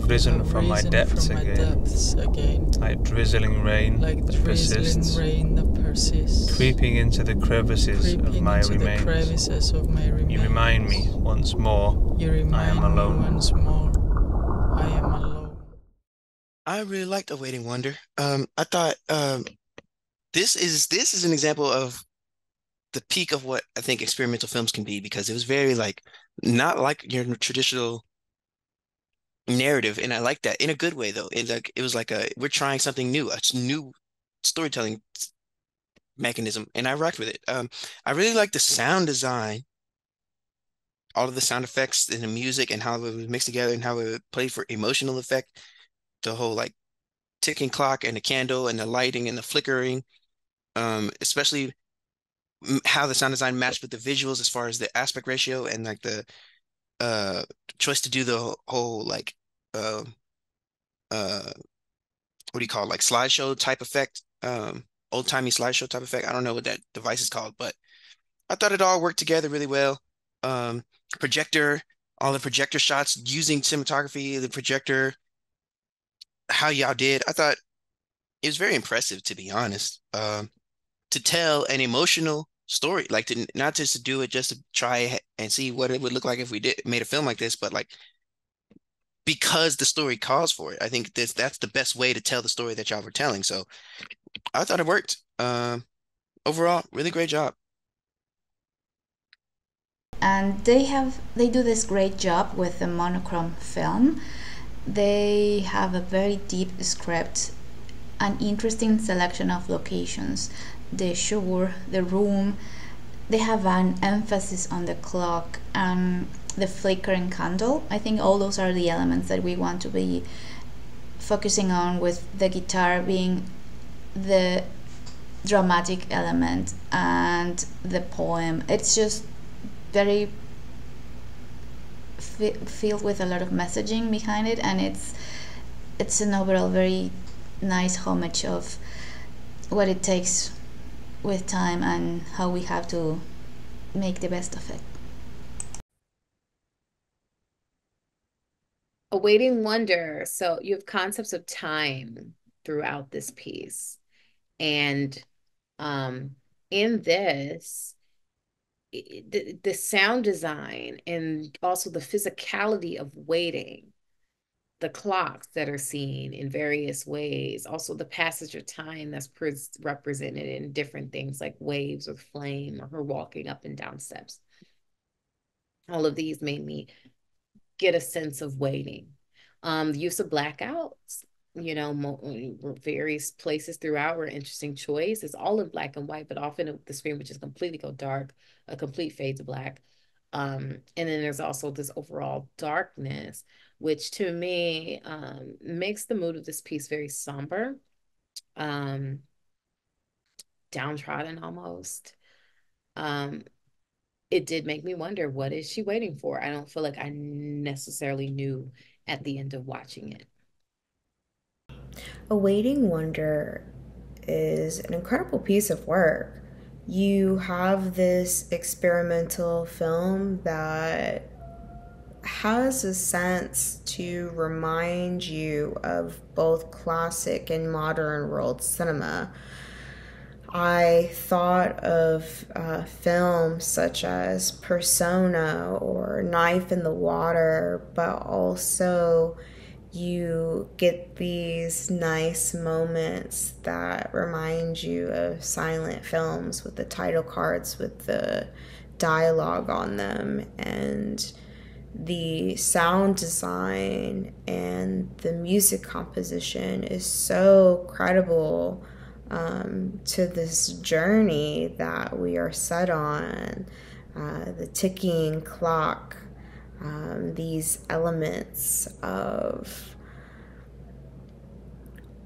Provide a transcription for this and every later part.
risen from my depths again, like drizzling rain that persists, creeping into the crevices of my remains. You remind me once more I am alone. I really liked Awaiting Wonder. I thought this is an example of the peak of what I think experimental films can be because it was very like not like your traditional narrative, and I like that in a good way though. It was like a we're trying something new, a new storytelling mechanism, and I rocked with it. I really like the sound design, all of the sound effects and the music and how it was mixed together and how it played for emotional effect. The whole like ticking clock and the candle and the lighting and the flickering, especially how the sound design matched with the visuals as far as the aspect ratio and like the uh choice to do the whole like uh uh what do you call it? Like slideshow type effect, old-timey slideshow type effect. I don't know what that device is called, but I thought it all worked together really well. Um, projector, all the projector shots using cinematography, the projector, how y'all did. I thought it was very impressive, to be honest. To tell an emotional story, like to not just to do it just to try and see what it would look like if we did made a film like this, but like because the story calls for it. I think that's the best way to tell the story that y'all were telling. So I thought it worked. Overall, really great job. And they do this great job with the monochrome film. They have a very deep script, an interesting selection of locations, the shore, the room. They have an emphasis on the clock and the flickering candle. I think all those are the elements that we want to be focusing on, with the guitar being the dramatic element and the poem. It's just very filled with a lot of messaging behind it, and it's an overall very nice homage of what it takes with time and how we have to make the best of it. Awaiting wonder. So you have concepts of time throughout this piece. And in this, the sound design and also the physicality of waiting, the clocks that are seen in various ways, also the passage of time that's represented in different things like waves or flame or her walking up and down steps. All of these made me get a sense of waiting. The use of blackouts, various places throughout were an interesting choice. It's all in black and white, but often the screen would just completely go dark, a complete fade to black. And then there's also this overall darkness, which to me makes the mood of this piece very somber, um, downtrodden almost. Um, it did make me wonder, what is she waiting for? I don't feel like I necessarily knew at the end of watching it. Awaiting Wonder is an incredible piece of work. You have this experimental film that has a sense to remind you of both classic and modern world cinema. I thought of films such as Persona or Knife in the Water, but also you get these nice moments that remind you of silent films with the title cards with the dialogue on them, and the sound design and the music composition is so credible to this journey that we are set on. The ticking clock, these elements of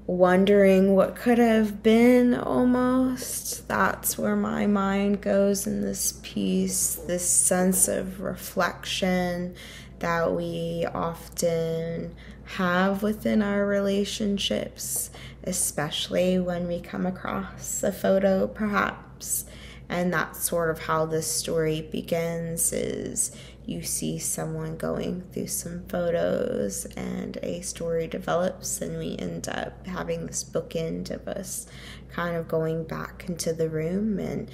wondering what could have been almost. That's where my mind goes in this piece, this sense of reflection that we often have within our relationships, especially when we come across a photo perhaps. And that's sort of how this story begins, is you see someone going through some photos and a story develops, and we end up having this bookend of us kind of going back into the room, and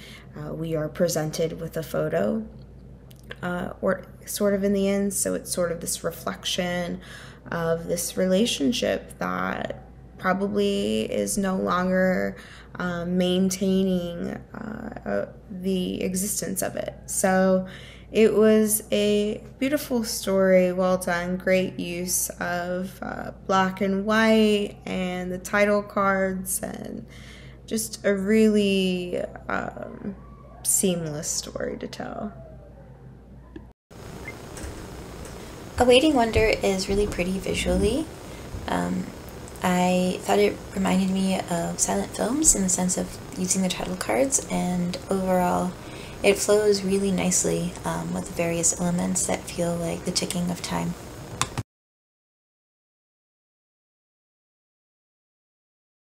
we are presented with a photo or sort of in the end. So it's sort of this reflection of this relationship that probably is no longer maintaining the existence of it. So it was a beautiful story, well done, great use of black and white and the title cards, and just a really seamless story to tell. A Waiting Wonder is really pretty visually. I thought it reminded me of silent films in the sense of using the title cards, and overall it flows really nicely with various elements that feel like the ticking of time.